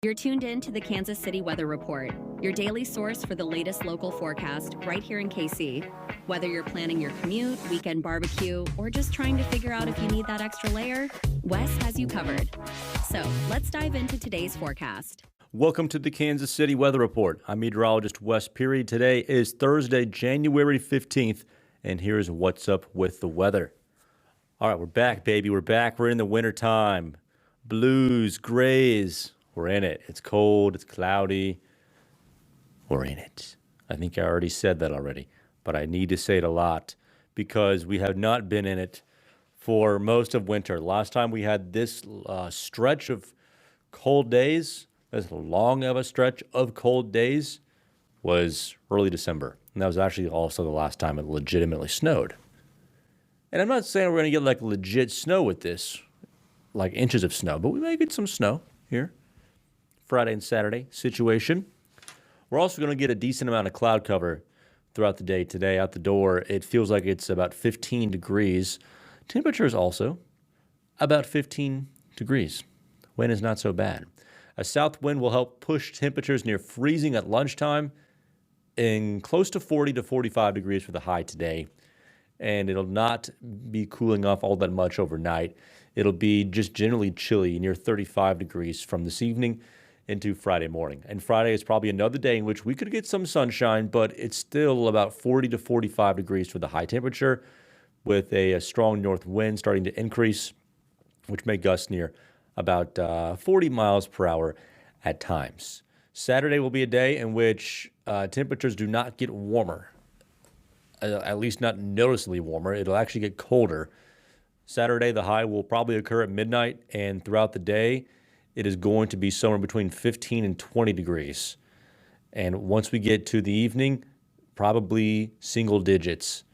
You're tuned in to the Kansas City Weather Report, your daily source for the latest local forecast right here in KC. Whether you're planning your commute, weekend barbecue, or just trying to figure out if you need that extra layer, Wes has you covered. So let's dive into today's forecast. Welcome to the Kansas City Weather Report. I'm meteorologist Wes Peary. Today is Thursday, January 15th, and here's what's up with the weather. All right, we're back, baby. We're back. We're in the wintertime. Blues, grays. We're in it. It's cold. It's cloudy. We're in it. I think I already said that already, but I need to say it a lot because we have not been in it for most of winter. Last time we had this stretch of cold days, as long of a stretch of cold days, was early December. And that was actually also the last time it legitimately snowed. And I'm not saying we're going to get like legit snow with this, like inches of snow, but we may get some snow here. Friday and Saturday situation. We're also going to get a decent amount of cloud cover throughout the day today. Out the door, it feels like it's about 15 degrees. Temperature is also about 15 degrees. Wind is not so bad. A south wind will help push temperatures near freezing at lunchtime and close to 40 to 45 degrees for the high today. And it'll not be cooling off all that much overnight. It'll be just generally chilly near 35 degrees from this evening into Friday morning. And Friday is probably another day in which we could get some sunshine, but it's still about 40 to 45 degrees for the high temperature with a strong north wind starting to increase, which may gust near about 40 miles per hour at times. Saturday will be a day in which temperatures do not get warmer, at least not noticeably warmer. It'll actually get colder. Saturday, the high will probably occur at midnight, and throughout the day, it is going to be somewhere between 15 and 20 degrees. And once we get to the evening, probably single digits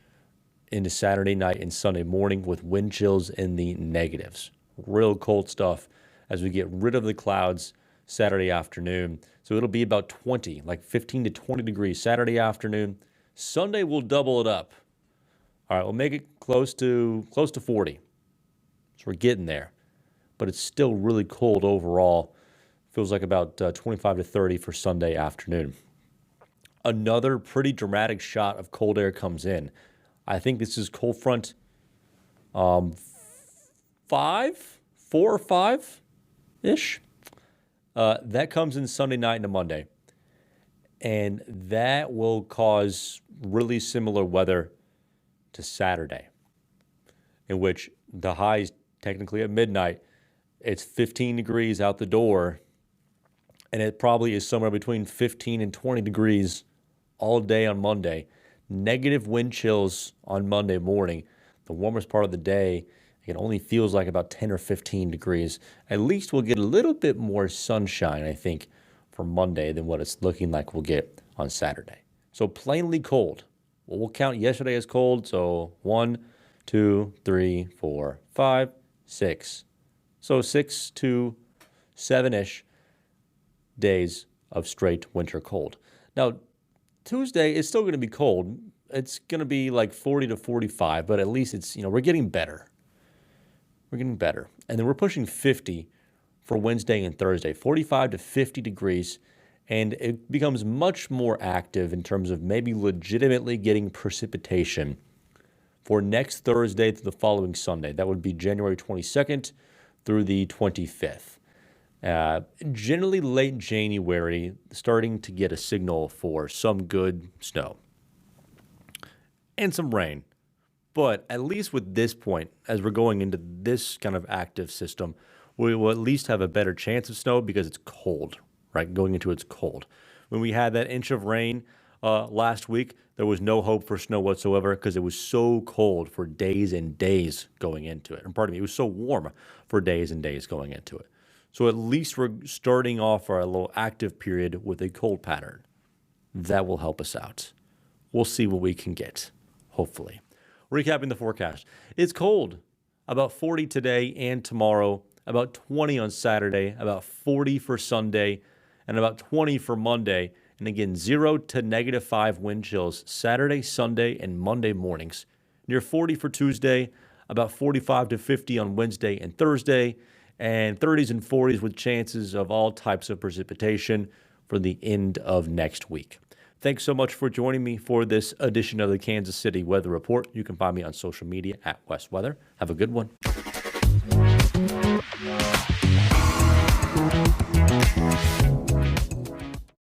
into Saturday night and Sunday morning with wind chills in the negatives. Real cold stuff as we get rid of the clouds Saturday afternoon. So it'll be about 20, like 15 to 20 degrees Saturday afternoon. Sunday, we'll double it up. All right, we'll make it close to 40. So we're getting there. But it's still really cold overall. Feels like about 25 to 30 for Sunday afternoon. Another pretty dramatic shot of cold air comes in. I think this is cold front 4 or 5-ish. That comes in Sunday night into Monday. And that will cause really similar weather to Saturday, in which the high is technically at midnight. It's 15 degrees out the door, and it probably is somewhere between 15 and 20 degrees all day on Monday. Negative wind chills on Monday morning. The warmest part of the day, it only feels like about 10 or 15 degrees. At least we'll get a little bit more sunshine, I think, for Monday than what it's looking like we'll get on Saturday. So plainly cold. Well, we'll count yesterday as cold. So 1, 2, 3, 4, 5, 6. So 6 to 7-ish days of straight winter cold. Now, Tuesday is still going to be cold. It's going to be like 40 to 45, but at least it's, we're getting better. We're getting better. And then we're pushing 50 for Wednesday and Thursday, 45 to 50 degrees. And it becomes much more active in terms of maybe legitimately getting precipitation for next Thursday to the following Sunday. That would be January 22nd through the 25th. Generally late January, starting to get a signal for some good snow and some rain. But at least with this point, as we're going into this kind of active system, we will at least have a better chance of snow because it's cold, right? Going into it's cold. When we had that inch of rain last week, there was no hope for snow whatsoever because it was so cold for days and days going into it. And pardon me, it was so warm for days and days going into it. So at least we're starting off our little active period with a cold pattern. That will help us out. We'll see what we can get, hopefully. Recapping the forecast. It's cold. About 40 today and tomorrow. About 20 on Saturday. About 40 for Sunday. And about 20 for Monday. And again, 0 to -5 wind chills Saturday, Sunday, and Monday mornings. Near 40 for Tuesday, about 45 to 50 on Wednesday and Thursday, and 30s and 40s with chances of all types of precipitation for the end of next week. Thanks so much for joining me for this edition of the Kansas City Weather Report. You can find me on social media at West Weather. Have a good one.